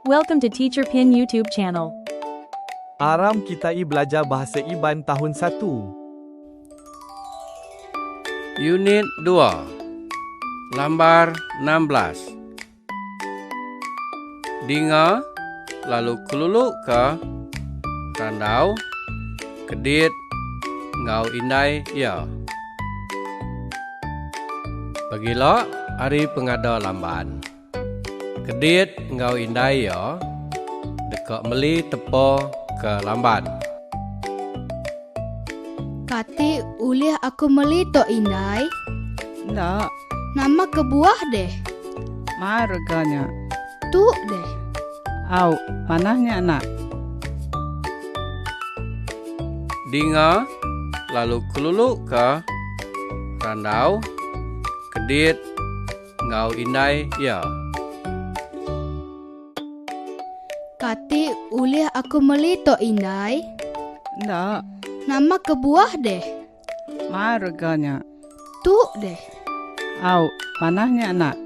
Welcome to Teacher Pin YouTube channel. Aram kita belajar bahasa Iban tahun 1. Unit 2 Lambar 16 Dinga lalu keluluk ke randau kedit ngau indai ya. Bagilo hari pengada lamban. Kedit ngau indai ya. Dekak meli tepo ke lamban. Kati ulih aku meli tok indai. Ndak, Nama kebuah deh. marganya. Tu deh. Au, manahnya nak? Dinga lalu keluluk ke randau kedit ngau indai ya. Kati ulih aku meli tok indai. Ndak, Nama kebuah deh. marganya. Tu deh. Au, manahnya nak?